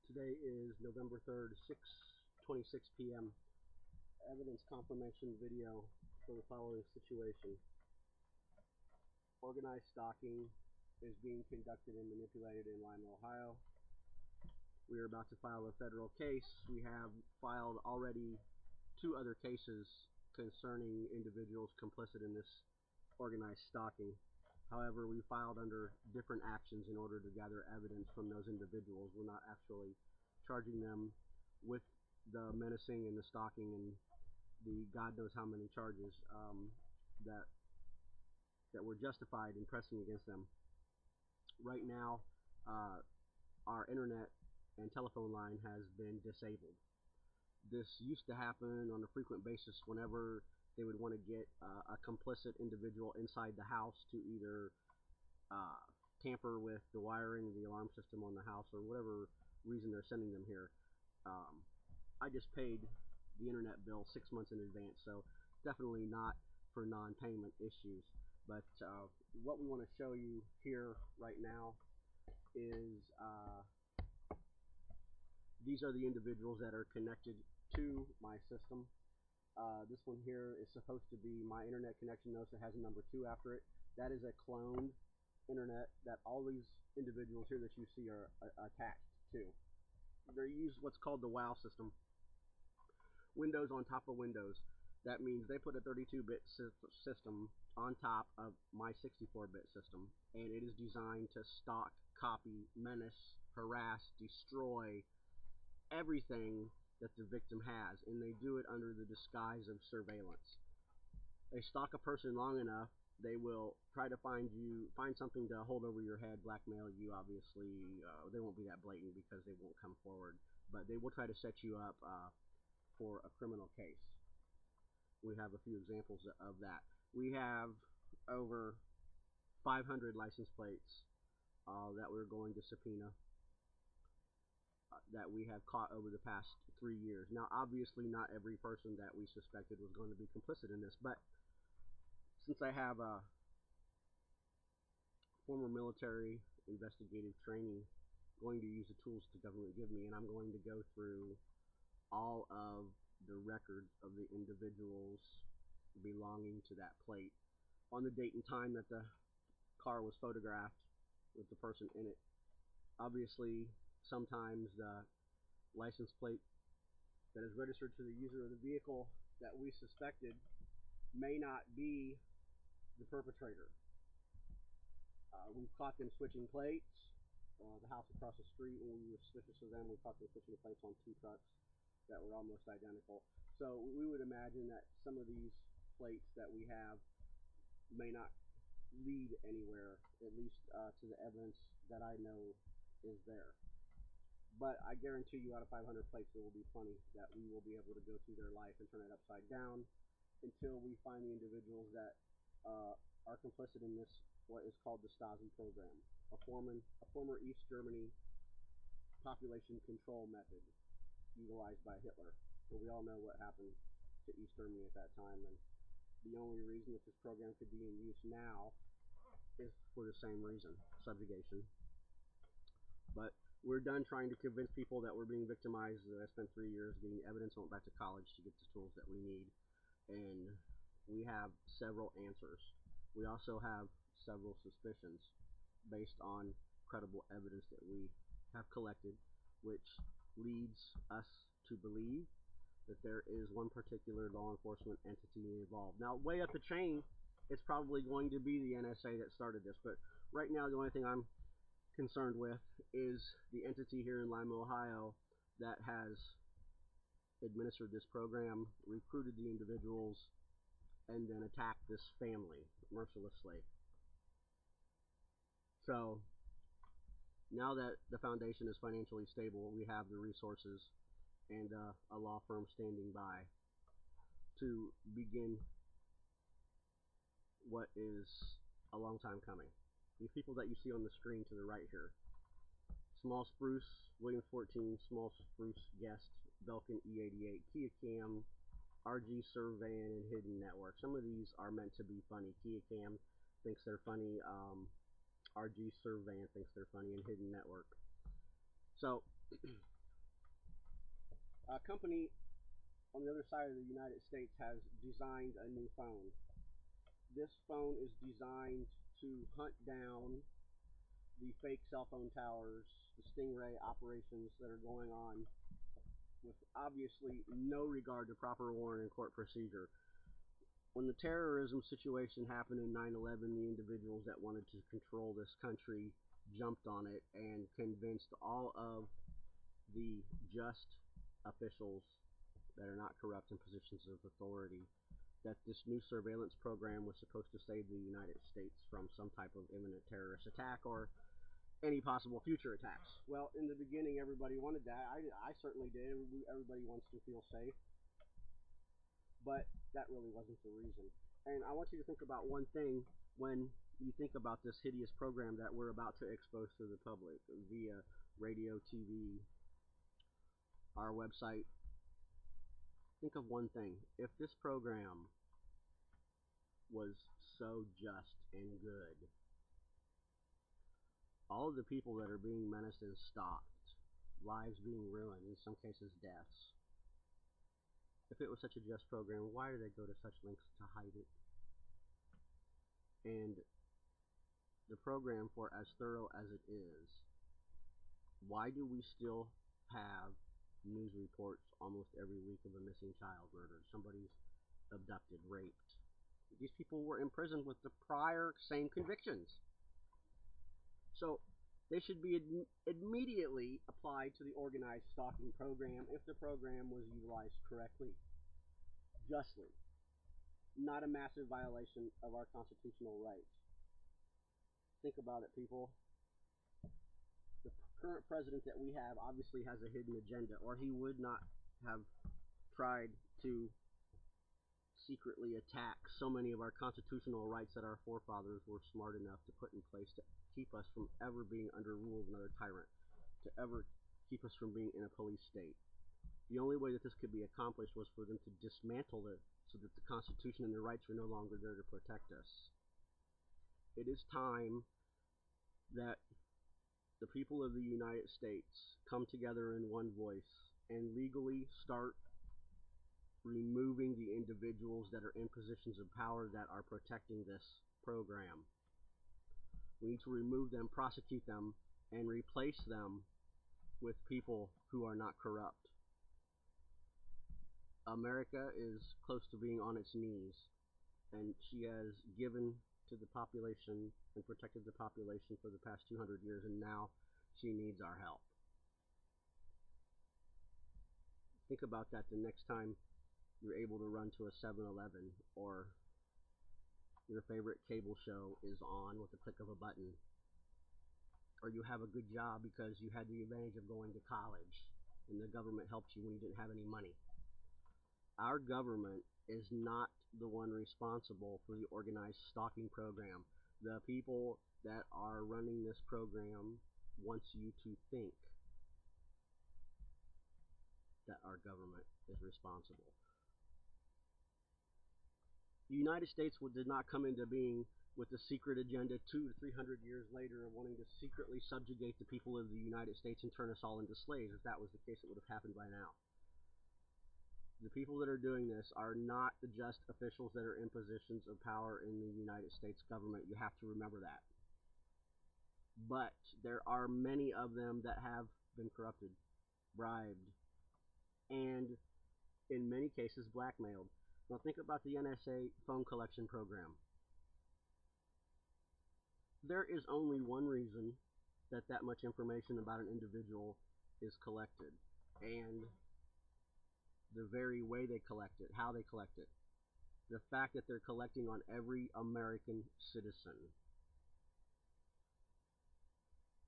Today is November 3rd, 6:26 p.m. Evidence confirmation video for the following situation. Organized stalking is being conducted and manipulated in Lima, Ohio. We are about to file a federal case. We have filed already 2 other cases concerning individuals complicit in this organized stalking. However, we filed under different actions in order to gather evidence from those individuals. We're not actually charging them with the menacing and the stalking and the God knows how many charges that were justified in pressing against them. Right now, our internet and telephone line has been disabled. This used to happen on a frequent basis whenever they would want to get a complicit individual inside the house to either tamper with the wiring of the alarm system on the house or whatever reason they're sending them here. I just paid the internet bill 6 months in advance, so definitely not for non-payment issues. But what we want to show you here right now is these are the individuals that are connected to my system. This one here is supposed to be my internet connection. Notice it has a number 2 after it. That is a cloned internet that all these individuals here that you see are attached to. They use what's called the WOW system. Windows on top of Windows. That means they put a 32-bit system on top of my 64-bit system, and it is designed to stalk, copy, menace, harass, destroy everything that the victim has, and they do it under the disguise of surveillance. They stalk a person long enough, they will try to find something to hold over your head, blackmail you. Obviously, they won't be that blatant because they won't come forward, but they will try to set you up for a criminal case. We have a few examples of that. We have over 500 license plates that we're going to subpoena that we have caught over the past 3 years. Now, obviously, not every person that we suspected was going to be complicit in this, but since I have a former military investigative training, I'm going to use the tools the government give me, and I'm going to go through all of the records of the individuals belonging to that plate on the date and time that the car was photographed with the person in it. Obviously, sometimes the license plate that is registered to the user of the vehicle that we suspected may not be the perpetrator. We've caught them switching plates. The house across the street, when we were suspicious of them, we caught them switching plates on 2 trucks that were almost identical. So we would imagine that some of these plates that we have may not lead anywhere, at least to the evidence that I know is there. But I guarantee you, out of 500 plates, there will be plenty that we will be able to go through their life and turn it upside down until we find the individuals that are complicit in this, what is called the Stasi program, a former East Germany population control method utilized by Hitler. But we all know what happened to East Germany at that time, and the only reason that this program could be in use now is for the same reason, subjugation. But we're done trying to convince people that we're being victimized. I spent 3 years getting evidence. I went back to college to get the tools that we need, and we have several answers. We also have several suspicions based on credible evidence that we have collected, which leads us to believe that there is one particular law enforcement entity involved. Now, way up the chain, it's probably going to be the NSA that started this, but right now the only thing I'm concerned with is the entity here in Lima, Ohio that has administered this program, recruited the individuals, and then attacked this family mercilessly. So now that the foundation is financially stable, we have the resources and a law firm standing by to begin what is a long time coming. The people that you see on the screen to the right here: Small Spruce, Williams 14, Small Spruce Guest, Belkin E88, Kia Cam, RG Surveyan, and Hidden Network. Some of these are meant to be funny. Kia Cam thinks they're funny, RG Surveyan thinks they're funny, and Hidden Network. So A company on the other side of the United States has designed a new phone. This phone is designed to hunt down the fake cell phone towers, the stingray operations that are going on with obviously no regard to proper warrant and court procedure. When the terrorism situation happened in 9/11, the individuals that wanted to control this country jumped on it and convinced all of the just officials that are not corrupt in positions of authority that this new surveillance program was supposed to save the United States from some type of imminent terrorist attack or any possible future attacks. Well, in the beginning, everybody wanted that. I certainly did. Everybody wants to feel safe. But that really wasn't the reason. And I want you to think about one thing when you think about this hideous program that we're about to expose to the public via radio, TV, our website. Think of one thing. If this program was so just and good, all of the people that are being menaced and stalked, lives being ruined, in some cases deaths, if it was such a just program, why do they go to such lengths to hide it? And the program, for as thorough as it is, why do we still have news reports almost every week of a missing child murdered, somebody's abducted, raped? These people were imprisoned with the prior same convictions. So they should be immediately applied to the organized stalking program if the program was utilized correctly, justly, not a massive violation of our constitutional rights. Think about it, people. The current president that we have obviously has a hidden agenda, or he would not have tried to secretly attack so many of our constitutional rights that our forefathers were smart enough to put in place to keep us from ever being under rule of another tyrant, to ever keep us from being in a police state. The only way that this could be accomplished was for them to dismantle it so that the Constitution and the rights were no longer there to protect us. It is time that the people of the United States come together in one voice and legally start removing the individuals that are in positions of power that are protecting this program. We need to remove them, prosecute them, and replace them with people who are not corrupt. America is close to being on its knees, and she has given to the population and protected the population for the past 200 years, and now she needs our help. Think about that the next time you're able to run to a 7-Eleven or your favorite cable show is on with the click of a button, or you have a good job because you had the advantage of going to college and the government helped you when you didn't have any money. Our government is not the one responsible for the organized stalking program. The people that are running this program wants you to think that our government is responsible. The United States did not come into being with a secret agenda 200 to 300 years later of wanting to secretly subjugate the people of the United States and turn us all into slaves. If that was the case, it would have happened by now. The people that are doing this are not the just officials that are in positions of power in the United States government. You have to remember that. But there are many of them that have been corrupted, bribed, and in many cases blackmailed. Now think about the NSA phone collection program. There is only one reason that much information about an individual is collected, and the very way they collect it, how they collect it, the fact that they're collecting on every American citizen.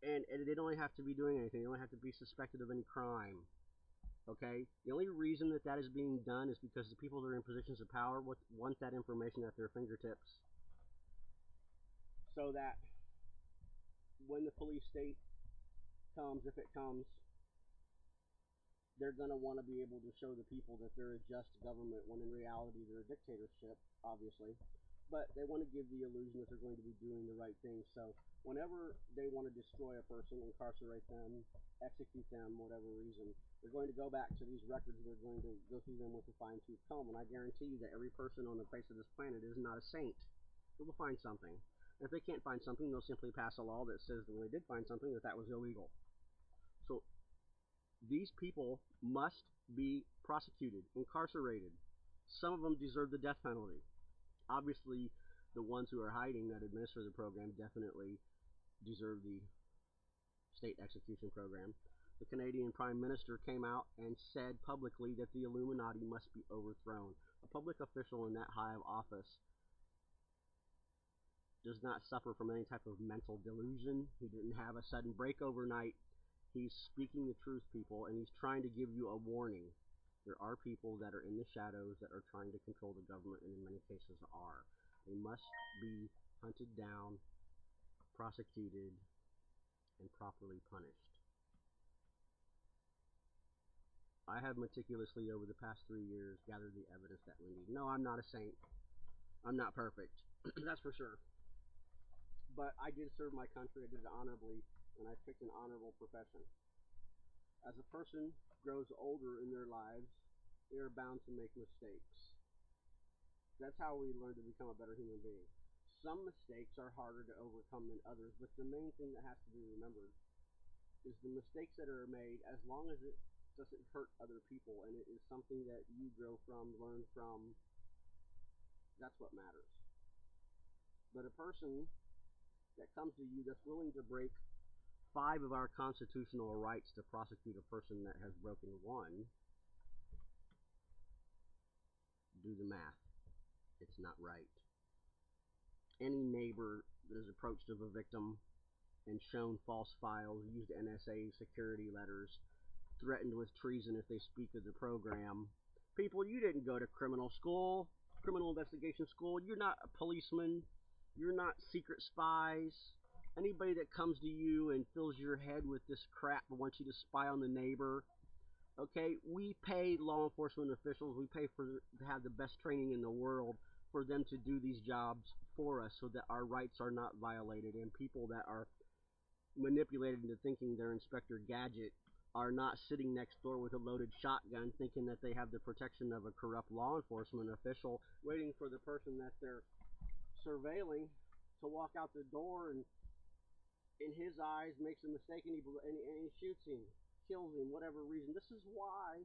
And they don't have to be doing anything. They don't have to be suspected of any crime. Okay? The only reason that is being done is because the people that are in positions of power want that information at their fingertips, so that when the police state comes, if it comes, they're going to want to be able to show the people that they're a just government, when in reality they're a dictatorship, obviously. but they want to give the illusion that they're going to be doing the right thing. So whenever they want to destroy a person, incarcerate them, execute them, whatever reason, they're going to go back to these records. They're going to go through them with a fine-tooth comb, and I guarantee you that every person on the face of this planet is not a saint. They will find something. And if they can't find something, they'll simply pass a law that says that when they did find something, that was illegal. So these people must be prosecuted, incarcerated. Some of them deserve the death penalty. Obviously, the ones who are hiding that administer the program definitely deserve the state execution program. The Canadian Prime Minister came out and said publicly that the Illuminati must be overthrown. A public official in that high of office does not suffer from any type of mental delusion. He didn't have a sudden break overnight. He's speaking the truth, people, and he's trying to give you a warning. There are people that are in the shadows that are trying to control the government, and in many cases are. They must be hunted down, prosecuted, and properly punished. I have meticulously, over the past 3 years, gathered the evidence that we need. No, I'm not a saint. I'm not perfect. That's for sure. But I did serve my country. I did it honorably, and I picked an honorable profession. As a person grows older in their lives, they are bound to make mistakes. That's how we learn to become a better human being. Some mistakes are harder to overcome than others, but the main thing that has to be remembered is the mistakes that are made, as long as it doesn't hurt other people and it is something that you grow from, learn from, that's what matters. But a person that comes to you that's willing to break 5 of our constitutional rights to prosecute a person that has broken 1, do the math. It's not right. Any neighbor that is approached of a victim and shown false files, used NSA security letters, threatened with treason if they speak of the program. People, you didn't go to criminal school, criminal investigation school. You're not a policeman. You're not secret spies. Anybody that comes to you and fills your head with this crap and wants you to spy on the neighbor, okay, we pay law enforcement officials, we pay to have the best training in the world for them to do these jobs for us so that our rights are not violated, and people that are manipulated into thinking they're Inspector Gadget are not sitting next door with a loaded shotgun thinking that they have the protection of a corrupt law enforcement official waiting for the person that they're surveilling to walk out the door and in his eyes makes a mistake and he shoots him, kills him, whatever reason. This is why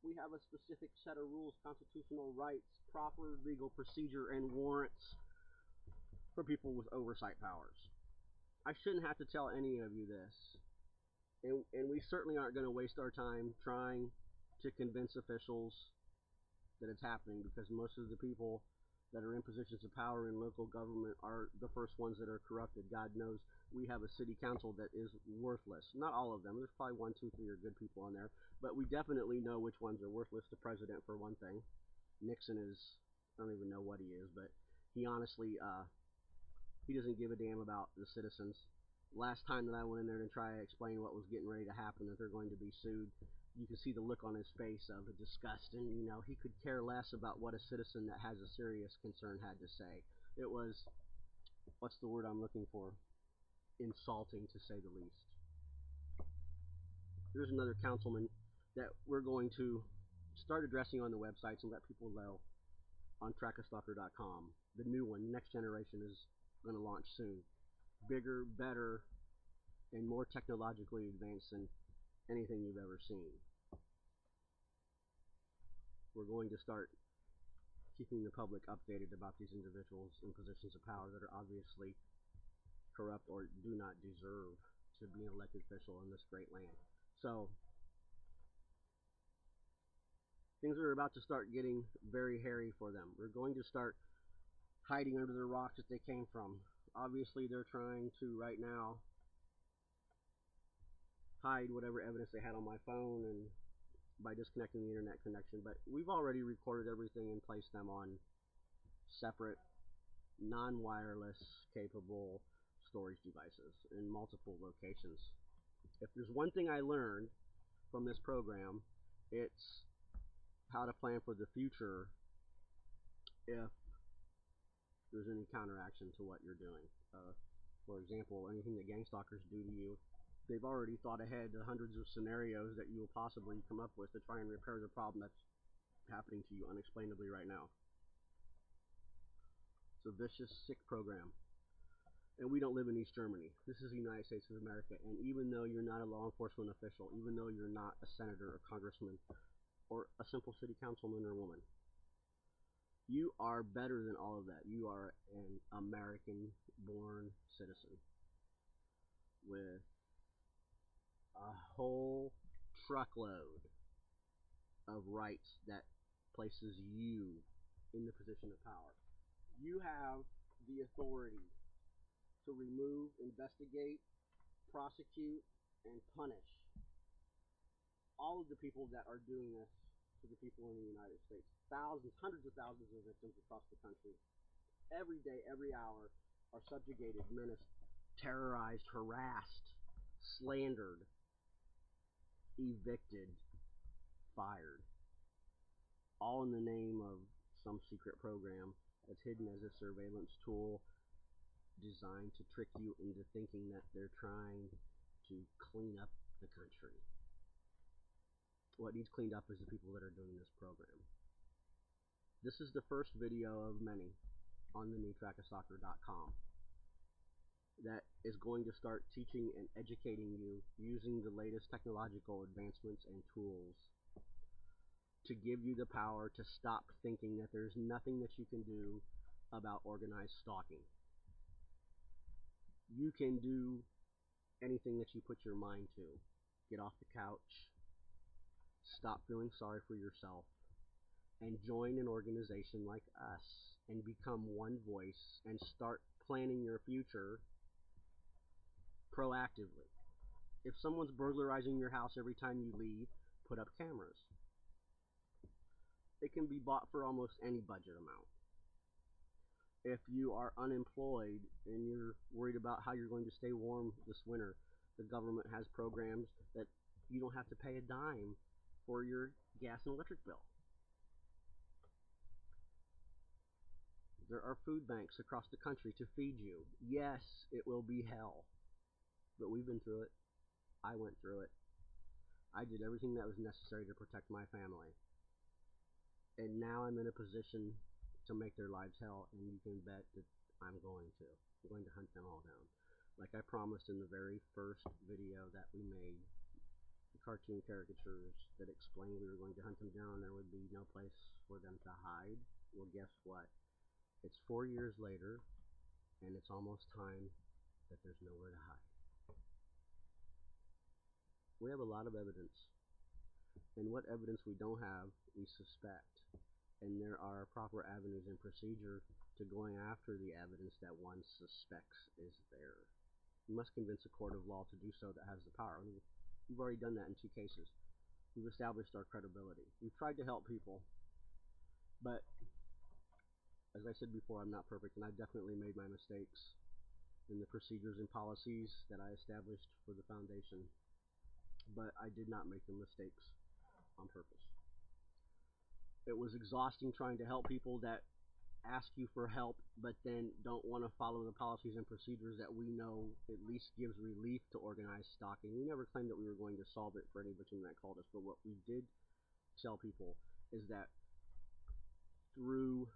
we have a specific set of rules, constitutional rights, proper legal procedure, and warrants for people with oversight powers. I shouldn't have to tell any of you this. And we certainly aren't going to waste our time trying to convince officials that it's happening, because most of the people that are in positions of power in local government are the first ones that are corrupted. God knows we have a city council that is worthless. Not all of them. There's probably 1, 2, 3 are good people on there. But we definitely know which ones are worthless. The president, for one thing. Nixon is, I don't even know what he is, but he honestly, he doesn't give a damn about the citizens. Last time that I went in there to try to explain what was getting ready to happen, that they're going to be sued, you can see the look on his face of disgust, and he could care less about what a citizen that has a serious concern had to say. It was, what's the word I'm looking for? Insulting, to say the least. There's another councilman that we're going to start addressing on the websites and let people know on trackastalker.com. The new one, next generation, is going to launch soon. Bigger, better, and more technologically advanced than anything you've ever seen. We're going to start keeping the public updated about these individuals in positions of power that are obviously corrupt or do not deserve to be an elected official in this great land. So things are about to start getting very hairy for them. We're going to start hiding under the rocks that they came from. Obviously, they're trying to right now hide whatever evidence they had on my phone and by disconnecting the internet connection, but we've already recorded everything and placed them on separate non-wireless capable storage devices in multiple locations. If there's one thing I learned from this program, it's how to plan for the future if there's any counteraction to what you're doing. For example, anything that gang stalkers do to you, they've already thought ahead to hundreds of scenarios that you will possibly come up with to try and repair the problem that's happening to you unexplainably right now. It's a vicious, sick program. And we don't live in East Germany. This is the United States of America. And even though you're not a law enforcement official, even though you're not a senator or congressman or a simple city councilman or woman, you are better than all of that. You are an American-born citizen with a whole truckload of rights that places you in the position of power. You have the authority to remove, investigate, prosecute, and punish all of the people that are doing this to the people in the United States. Thousands, hundreds of thousands of victims across the country, every day, every hour, are subjugated, menaced, terrorized, harassed, slandered, evicted, fired, all in the name of some secret program that's hidden as a surveillance tool designed to trick you into thinking that they're trying to clean up the country. What needs cleaned up is the people that are doing this program. This is the first video of many on the new trackofsoccer.com that is going to start teaching and educating you using the latest technological advancements and tools to give you the power to stop thinking that there's nothing that you can do about organized stalking. You can do anything that you put your mind to. Get off the couch, stop feeling sorry for yourself, and join an organization like us and become one voice and start planning your future proactively. If someone's burglarizing your house every time you leave, put up cameras. It can be bought for almost any budget amount. If you are unemployed and you're worried about how you're going to stay warm this winter, the government has programs that you don't have to pay a dime for your gas and electric bill. There are food banks across the country to feed you. Yes, it will be hell, but we've been through it. I went through it. I did everything that was necessary to protect my family. And now I'm in a position to make their lives hell, and you can bet that I'm going to. I'm going to hunt them all down. Like I promised in the very first video that we made, the cartoon caricatures that explained we were going to hunt them down, there would be no place for them to hide. Well, guess what? It's 4 years later, and it's almost time that there's nowhere to hide. We have a lot of evidence, and what evidence we don't have, we suspect. And there are proper avenues and procedure to going after the evidence that one suspects is there. You must convince a court of law to do so that has the power. I mean, we've already done that in 2 cases. We've established our credibility. We've tried to help people, but as I said before, I'm not perfect, and I've definitely made my mistakes in the procedures and policies that I established for the foundation, but I did not make the mistakes on purpose. It was exhausting trying to help people that ask you for help, but then don't want to follow the policies and procedures that we know at least gives relief to organized stalking. We never claimed that we were going to solve it for any victim that called us, but what we did tell people is that through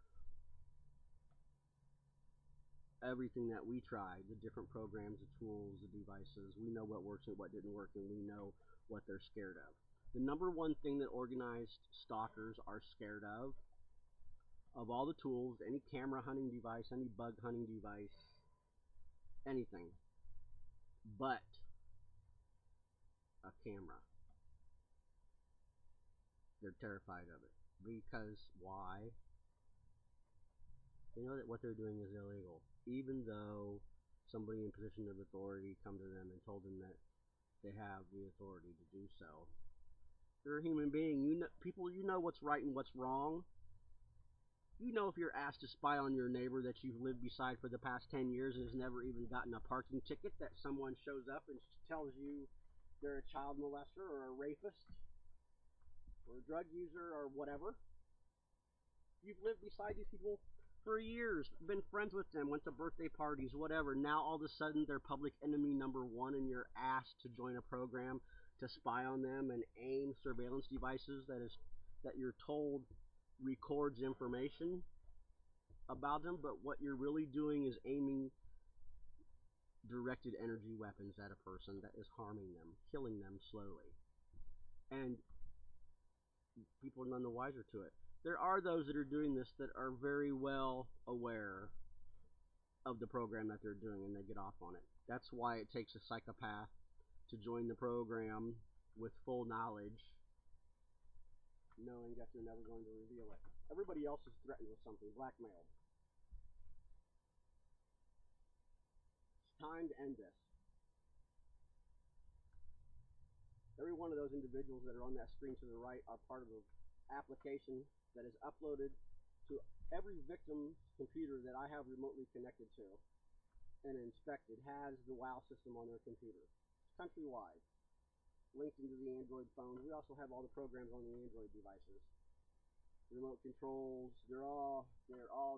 everything that we tried, the different programs, the tools, the devices, we know what works and what didn't work, and we know what they're scared of. The number one thing that organized stalkers are scared of all the tools, any camera hunting device, any bug hunting device, anything but a camera. They're terrified of it. Because why? They know that what they're doing is illegal. Even though somebody in position of authority come to them and told them that they have the authority to do so. You're a human being. You know, people, you know what's right and what's wrong. You know if you're asked to spy on your neighbor that you've lived beside for the past 10 years and has never even gotten a parking ticket, that someone shows up and tells you they're a child molester or a rapist or a drug user or whatever. You've lived beside these people for years, been friends with them, went to birthday parties, whatever. Now all of a sudden they're public enemy number one, and you're asked to join a program to spy on them and aim surveillance devices that you're told records information about them, but what you're really doing is aiming directed energy weapons at a person that is harming them, killing them slowly. And people are none the wiser to it. There are those that are doing this that are very well aware of the program that they're doing, and they get off on it. That's why it takes a psychopath to join the program with full knowledge, knowing that they're never going to reveal it. Everybody else is threatened with something, blackmailed. It's time to end this. Every one of those individuals that are on that screen to the right are part of the application that is uploaded to every victim's computer that I have remotely connected to and inspected has the WOW system on their computer. It's countrywide, linked into the Android phones. We also have all the programs on the Android devices. Remote controls, they're all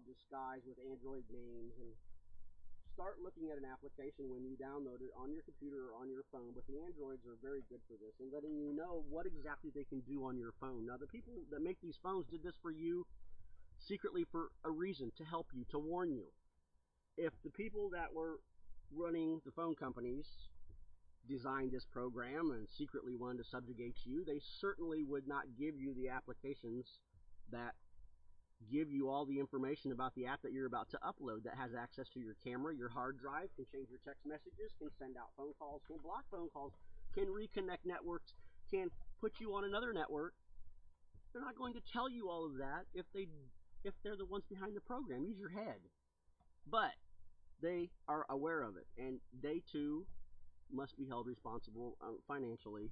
disguised with Android names. And start looking at an application when you download it on your computer or on your phone, but the Androids are very good for this and letting you know what exactly they can do on your phone. Now, the people that make these phones did this for you secretly for a reason, to help you, to warn you. If the people that were running the phone companies designed this program and secretly wanted to subjugate you, they certainly would not give you the applications that give you all the information about the app that you're about to upload, that has access to your camera, your hard drive, can change your text messages, can send out phone calls, can block phone calls, can reconnect networks, can put you on another network. They're not going to tell you all of that if they're the ones behind the program. Use your head. But they are aware of it, and they too must be held responsible financially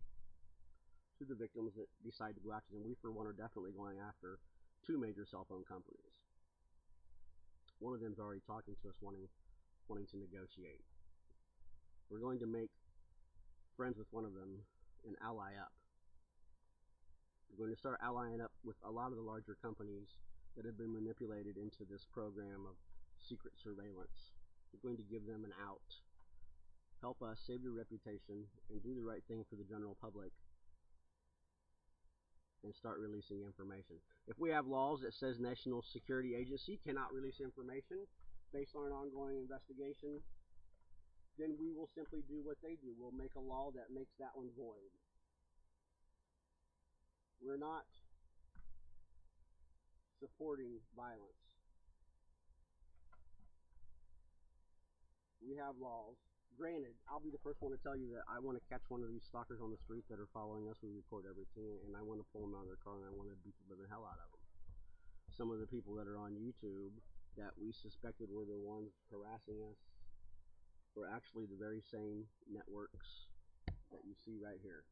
to the victims that decide to go after them. We, for one, are definitely going after two major cell phone companies. One of them is already talking to us, wanting to negotiate. We're going to make friends with one of them and ally up. We're going to start allying up with a lot of the larger companies that have been manipulated into this program of secret surveillance. We're going to give them an out. Help us save your reputation and do the right thing for the general public, and start releasing information. If we have laws that says National Security Agency cannot release information based on an ongoing investigation, then we will simply do what they do. We'll make a law that makes that one void. We're not supporting violence. We have laws. Granted, I'll be the first one to tell you that I want to catch one of these stalkers on the street that are following us. We record everything, and I want to pull them out of their car, and I want to beat the living hell out of them. Some of the people that are on YouTube that we suspected were the ones harassing us were actually the very same networks that you see right here,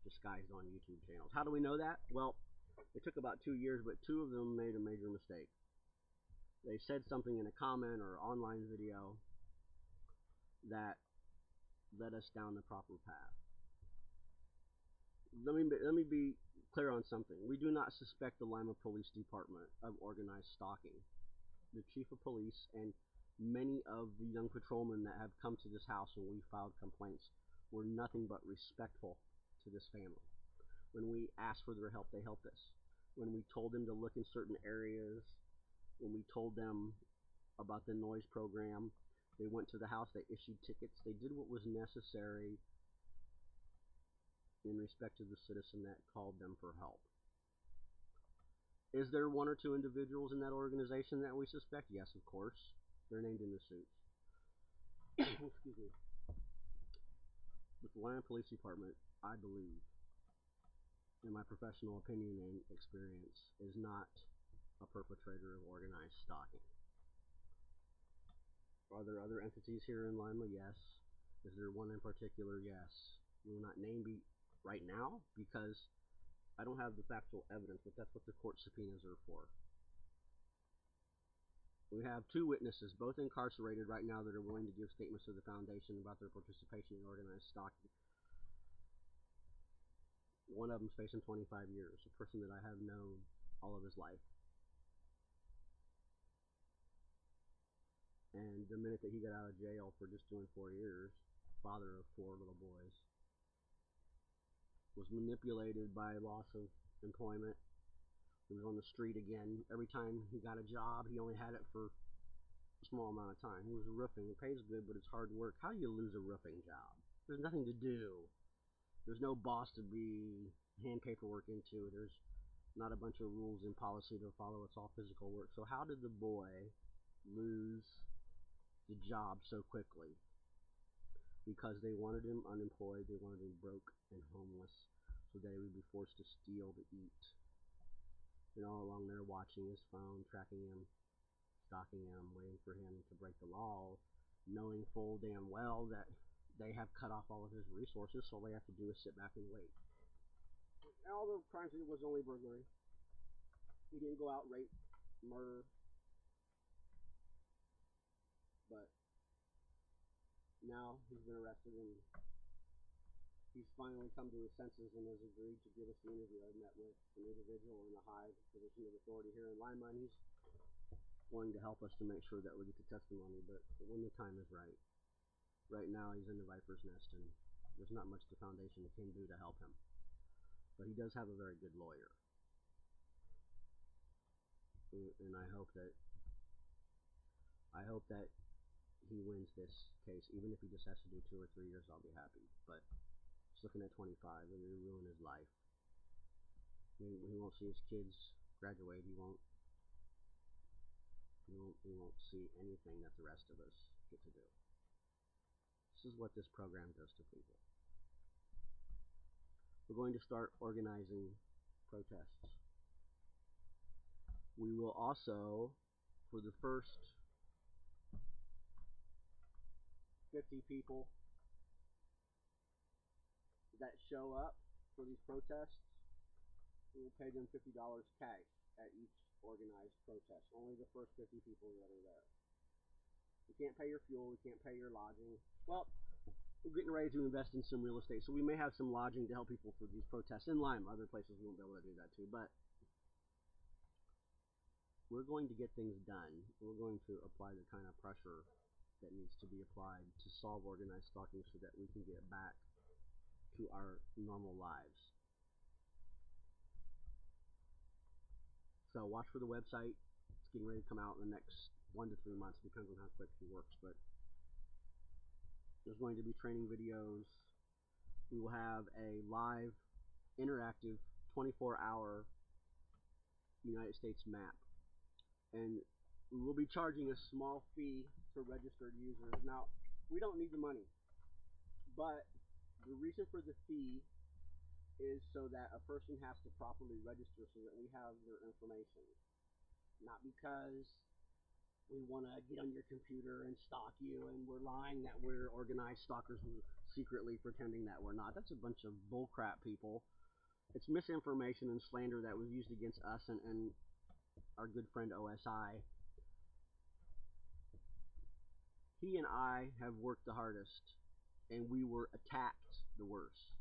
disguised on YouTube channels. How do we know that? Well, it took about 2 years, but two of them made a major mistake. They said something in a comment or online video that led us down the proper path. Let me be clear on something. We do not suspect the Lima Police Department of organized stalking. The Chief of Police and many of the young patrolmen that have come to this house when we filed complaints were nothing but respectful to this family. When we asked for their help, they helped us. When we told them to look in certain areas, when we told them about the noise program, they went to the house, they issued tickets, they did what was necessary in respect to the citizen that called them for help. Is there one or two individuals in that organization that we suspect? Yes, of course. They're named in the suits. Excuse me. With the Atlanta Police Department, I believe, in my professional opinion and experience, is not a perpetrator of organized stalking. Are there other entities here in Lima? Yes. Is there one in particular? Yes. We will not name it right now because I don't have the factual evidence, but that's what the court subpoenas are for. We have two witnesses, both incarcerated right now, that are willing to give statements to the foundation about their participation in organized stalking. One of them is facing 25 years, a person that I have known all of his life. And the minute that he got out of jail for just doing 4 years, father of 4 little boys, was manipulated by loss of employment. He was on the street again. Every time he got a job, he only had it for a small amount of time. He was roofing. It pays good, but it's hard work. How do you lose a roofing job? There's nothing to do. There's no boss to be hand paperwork into. There's not a bunch of rules and policy to follow. It's all physical work. So how did the boy lose the job so quickly? Because they wanted him unemployed, they wanted him broke and homeless, so that he would be forced to steal to eat. And all along they're watching his phone, tracking him, stalking him, waiting for him to break the law, knowing full damn well that they have cut off all of his resources, so all they have to do is sit back and wait. And all the crimes he did was only burglary. He didn't go out, rape, murder. But now he's been arrested and he's finally come to his senses and has agreed to give us the interview. I've met with an individual in a high position of authority here in Lima, and he's going to help us to make sure that we get the testimony, but when the time is right. Right now he's in the viper's nest, and there's not much the foundation can do to help him. But he does have a very good lawyer. And I hope that he wins this case. Even if he just has to do 2 or 3 years, I'll be happy. But he's looking at 25, and it'll ruin his life. He won't see his kids graduate. He won't see anything that the rest of us get to do. This is what this program does to people. We're going to start organizing protests. We will also, for the first 50 people that show up for these protests, we will pay them $50 cash at each organized protest. Only the first 50 people that are there. We can't pay your fuel, we can't pay your lodging. Well, we're getting ready to invest in some real estate, so we may have some lodging to help people for these protests in Lima. Other places we won't be able to do that too, but we're going to get things done. We're going to apply the kind of pressure that needs to be applied to solve organized stalking so that we can get back to our normal lives. So watch for the website. It's getting ready to come out in the next 1 to 3 months. Depends on how quick he works, but there's going to be training videos. We will have a live, interactive, 24-hour United States map. And we will be charging a small fee to registered users. Now, we don't need the money, but the reason for the fee is so that a person has to properly register so that we have their information. Not because we want to get on your computer and stalk you and we're lying that we're organized stalkers secretly pretending that we're not. That's a bunch of bullcrap, people. It's misinformation and slander that was used against us and our good friend OSI. He and I have worked the hardest, and we were attacked the worst.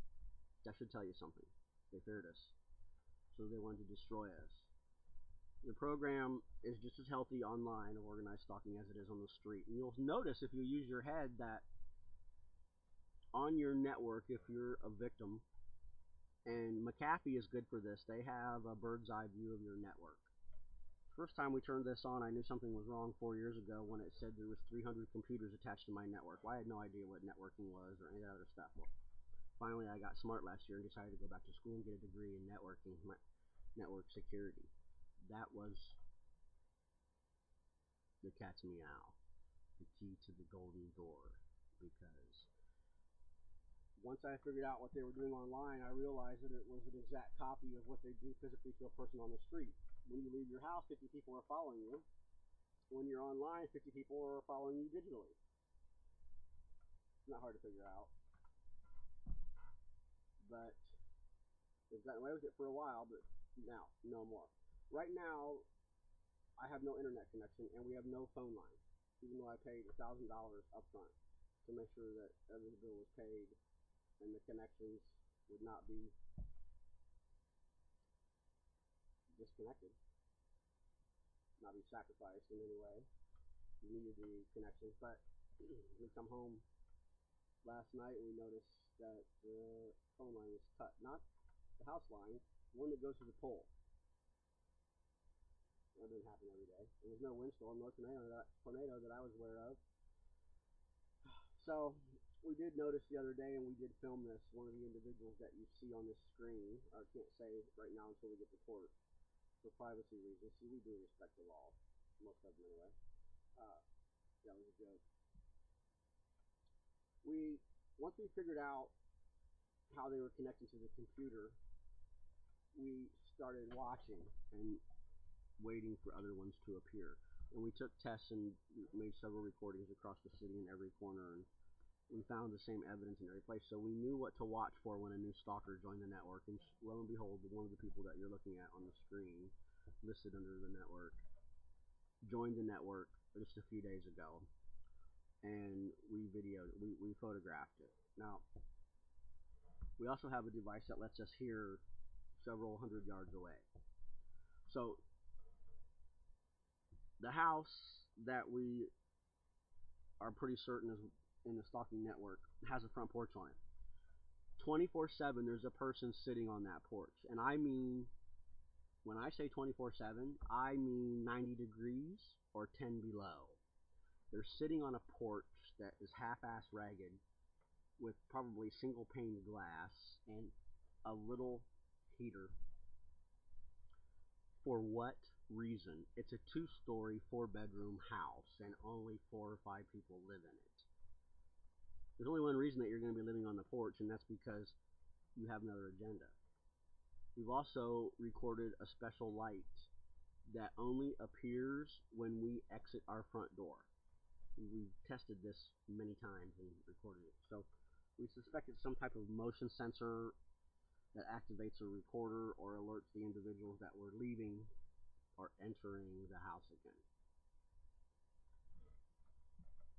That should tell you something. They feared us, so they wanted to destroy us. The program is just as healthy online of organized stalking as it is on the street. And you'll notice if you use your head that on your network, if you're a victim, and McAfee is good for this, they have a bird's eye view of your network. First time we turned this on, I knew something was wrong 4 years ago when it said there was 300 computers attached to my network. Well, I had no idea what networking was or any of that other stuff. Well, finally, I got smart last year and decided to go back to school and get a degree in networking, network security. That was the cat's meow, the key to the golden door, because once I figured out what they were doing online, I realized that it was an exact copy of what they do physically to a person on the street. When you leave your house, 50 people are following you. When you're online, 50 people are following you digitally. It's not hard to figure out. But they've gotten away with it for a while, but now, no more. Right now, I have no internet connection, and we have no phone line, even though I paid $1,000 up front to make sure that every bill was paid and the connections would not be disconnected, not be sacrificed in any way. needed the connection. But we come home last night and we noticed that the phone line was cut. Not the house line, the one that goes to the pole. That didn't happen every day. There was no windstorm, no tornado that I was aware of. So we did notice the other day, and we did film this. One of the individuals that you see on this screen, I can't say right now until we get to court for privacy reasons. See, we do respect the law, most of them anyway. That was a joke. Once we figured out how they were connecting to the computer, we started watching and waiting for other ones to appear. And we took tests and made several recordings across the city in every corner, and we found the same evidence in every place. So we knew what to watch for when a new stalker joined the network. And lo and behold, one of the people that you're looking at on the screen, listed under the network, joined the network just a few days ago. And we photographed it. Now, we also have a device that lets us hear several hundred yards away. So the house that we are pretty certain is in the stalking network has a front porch on it. 24/7 there's a person sitting on that porch. And I mean, when I say 24/7, I mean 90 degrees or 10 below. They're sitting on a porch that is half-ass ragged with probably single pane glass and a little heater. For what reason? It's a 2-story, 4-bedroom house, and only 4 or 5 people live in it. There's only one reason that you're going to be living on the porch, and that's because you have another agenda. We've also recorded a special light that only appears when we exit our front door. We've tested this many times and recorded it. So we suspect it's some type of motion sensor that activates a recorder or alerts the individuals that we're leaving or entering the house again.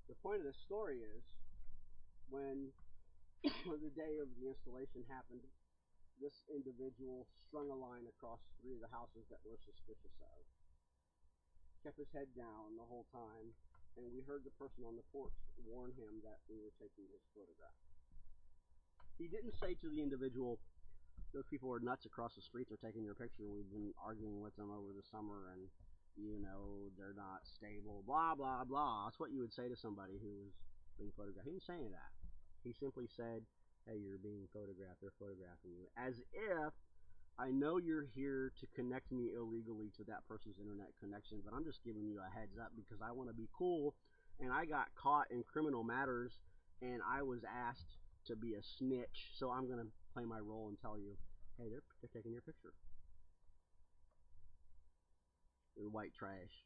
The point of this story is, when the day of the installation happened, this individual strung a line across 3 of the houses that we're suspicious of. Kept his head down the whole time, and we heard the person on the porch warn him that we were taking his photograph. He didn't say to the individual, those people are nuts across the streets are taking your picture. We've been arguing with them over the summer, and you know they're not stable, blah blah blah. That's what you would say to somebody who was being photographed. He didn't say any of that. He simply said, hey, you're being photographed, they're photographing you, as if I know you're here to connect me illegally to that person's internet connection, but I'm just giving you a heads up because I want to be cool, and I got caught in criminal matters, and I was asked to be a snitch, so I'm going to play my role and tell you, hey, they're taking your picture. They're white trash.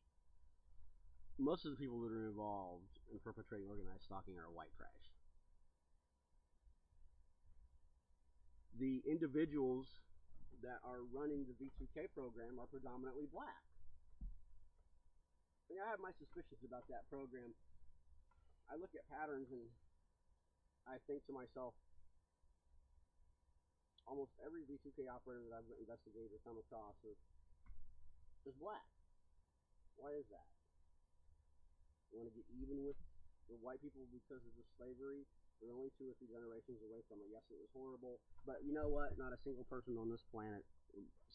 Most of the people that are involved in perpetrating organized stalking are white trash. The individuals that are running the V2K program are predominantly black. I mean, I have my suspicions about that program. I look at patterns and I think to myself, almost every V2K operator that I've investigated or come across is black. Why is that? You want to get even with the white people because of the slavery? We're only 2 or 3 generations away from it. Yes, it was horrible, but you know what? Not a single person on this planet,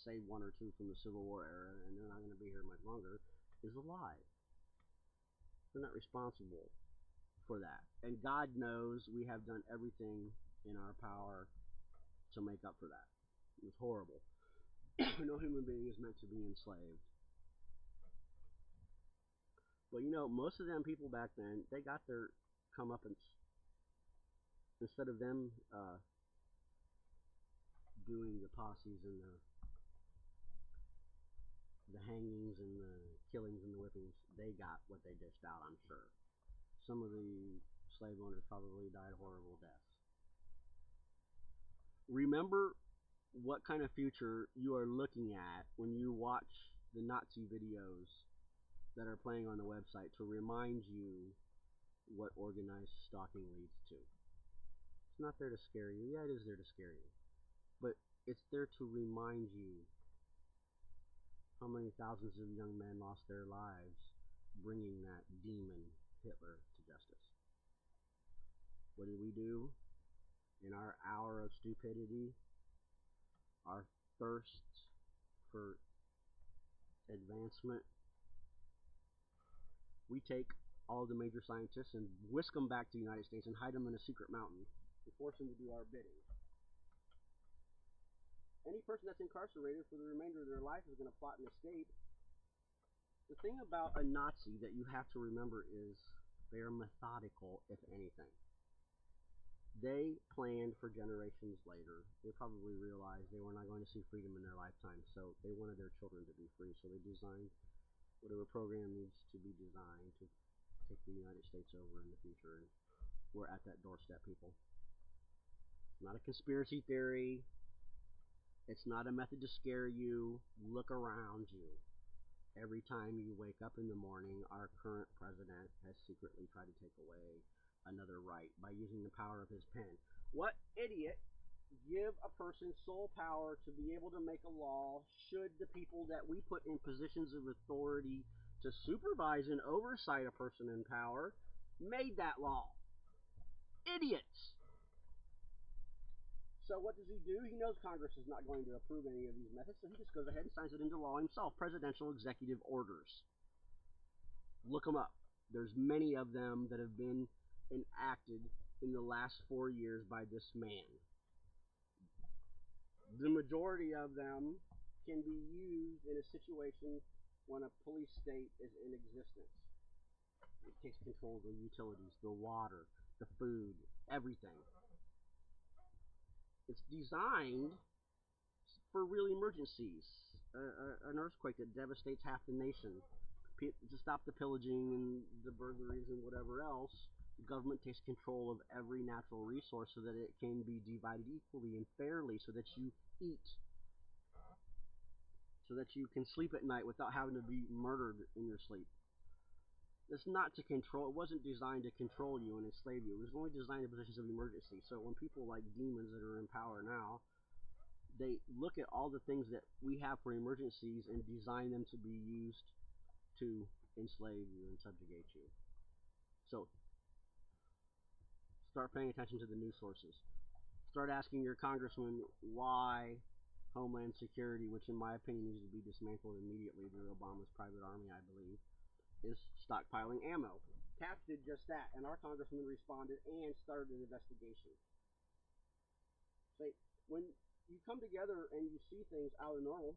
save 1 or 2 from the Civil War era, and they're not going to be here much longer, is alive. They're not responsible for that. And God knows we have done everything in our power to make up for that. It was horrible. No human being is meant to be enslaved. But you know, most of them people back then, they got their comeuppance. Instead of them doing the posses and the hangings and the killings and the whippings, they got what they dished out, I'm sure. Some of the slave owners probably died horrible deaths. Remember what kind of future you are looking at when you watch the Nazi videos that are playing on the website to remind you what organized stalking leads to. It's not there to scare you. Yeah, it is there to scare you. But it's there to remind you how many thousands of young men lost their lives bringing that demon Hitler to justice. What did we do in our hour of stupidity, our thirst for advancement? We take all the major scientists and whisk them back to the United States and hide them in a secret mountain and force them to do our bidding. Any person that's incarcerated for the remainder of their life is going to plot and escape. The thing about a Nazi that you have to remember is they are methodical, if anything. They planned for generations later. They probably realized they were not going to see freedom in their lifetime, so they wanted their children to be free, so they designed whatever program needs to be designed to take the United States over in the future, and we're at that doorstep, people. It's not a conspiracy theory. It's not a method to scare you. Look around you. Every time you wake up in the morning, our current president has secretly tried to take away another right by using the power of his pen. What idiot give a person sole power to be able to make a law should the people that we put in positions of authority to supervise and oversight a person in power made that law? Idiots! So what does he do? He knows Congress is not going to approve any of these methods, so he just goes ahead and signs it into law himself. Presidential executive orders. Look them up. There's many of them that have been enacted in the last 4 years by this man. The majority of them can be used in a situation when a police state is in existence. It takes control of the utilities, the water, the food, everything. It's designed for real emergencies. An earthquake that devastates half the nation. To stop the pillaging and the burglaries and whatever else, the government takes control of every natural resource so that it can be divided equally and fairly, so that you eat, so that you can sleep at night without having to be murdered in your sleep. It's not to control. It wasn't designed to control you and enslave you. It was only designed in positions of emergency. So when people like demons that are in power now, they look at all the things that we have for emergencies and design them to be used to enslave you and subjugate you. So start paying attention to the news sources. Start asking your congressman why Homeland Security, which in my opinion needs to be dismantled immediately through Obama's private army, I believe, is stockpiling ammo. Taft did just that, and our congressman responded and started an investigation. So when you come together and you see things out of normal,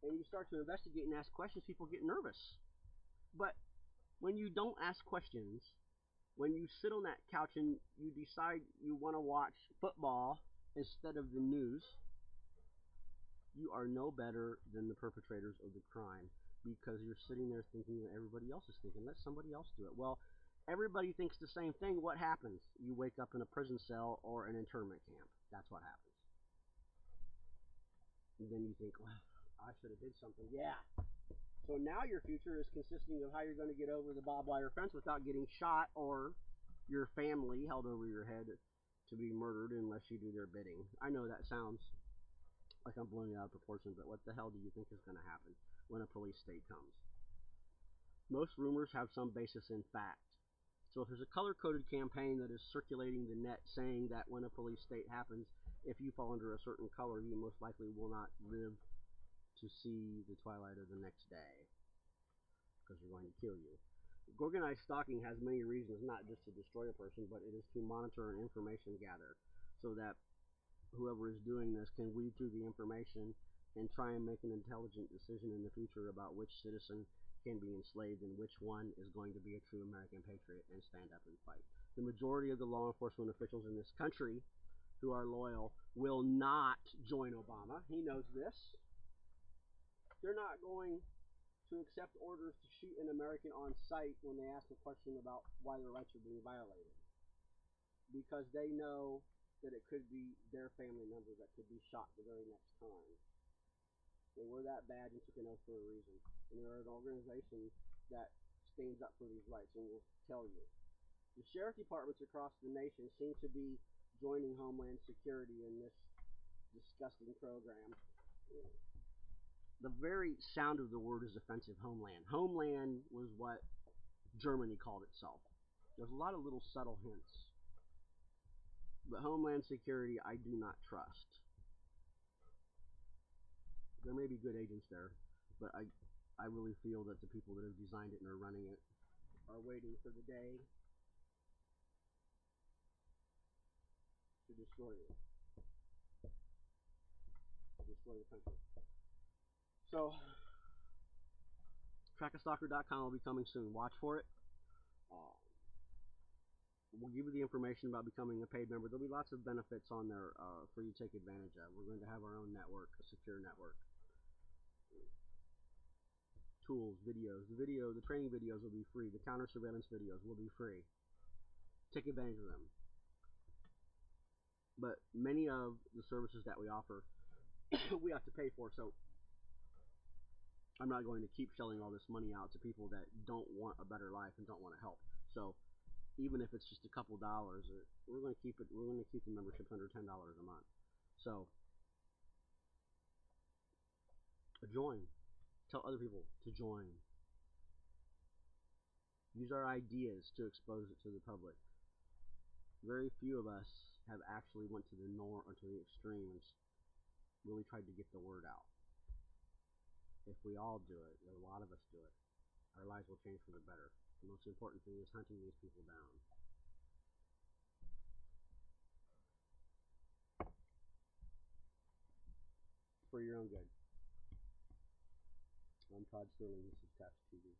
and you start to investigate and ask questions, people get nervous. But when you don't ask questions, when you sit on that couch and you decide you want to watch football instead of the news, you are no better than the perpetrators of the crime, because you're sitting there thinking that everybody else is thinking. Let somebody else do it. Well, everybody thinks the same thing. What happens? You wake up in a prison cell or an internment camp. That's what happens. And then you think, well, I should have did something. Yeah. So now your future is consisting of how you're going to get over the barbed wire fence without getting shot, or your family held over your head to be murdered unless you do their bidding. I know that sounds like I'm blowing it out of proportion, but what the hell do you think is going to happen when a police state comes? Most rumors have some basis in fact. So if there's a color-coded campaign that is circulating the net saying that when a police state happens, if you fall under a certain color, you most likely will not live to see the twilight of the next day, because they're going to kill you. Organized stalking has many reasons, not just to destroy a person, but it is to monitor and information gather, so that whoever is doing this can weed through the information and try and make an intelligent decision in the future about which citizen can be enslaved and which one is going to be a true American patriot and stand up and fight. The majority of the law enforcement officials in this country who are loyal will not join Obama. He knows this. They're not going to accept orders to shoot an American on sight when they ask a question about why their rights are being violated, because they know that it could be their family member that could be shot the very next time. They were that bad and took an oath for a reason. And they're an organization that stands up for these rights and will tell you. The sheriff departments across the nation seem to be joining Homeland Security in this disgusting program. the very sound of the word is offensive. Homeland. Homeland was what Germany called itself. There's a lot of little subtle hints. But Homeland Security, I do not trust. There may be good agents there, but I really feel that the people that have designed it and are running it are waiting for the day to destroy you. To destroy the country. So, trackastalker.com will be coming soon. Watch for it. We'll give you the information about becoming a paid member. There'll be lots of benefits on there for you to take advantage of. We're going to have our own network, a secure network. Tools, videos. The training videos will be free. The counter surveillance videos will be free. Take advantage of them. But many of the services that we offer, we have to pay for. So I'm not going to keep shelling all this money out to people that don't want a better life and don't want to help. So even if it's just a couple dollars, we're going to keep it. We're going to keep the memberships under $10 a month. So join. Tell other people to join. Use our ideas to expose it to the public. Very few of us have actually went to the norm or to the extreme and really tried to get the word out. If we all do it, a lot of us do it, our lives will change for the better. The most important thing is hunting these people down. For your own good. I'm Todd Sterling. This is Taps TV.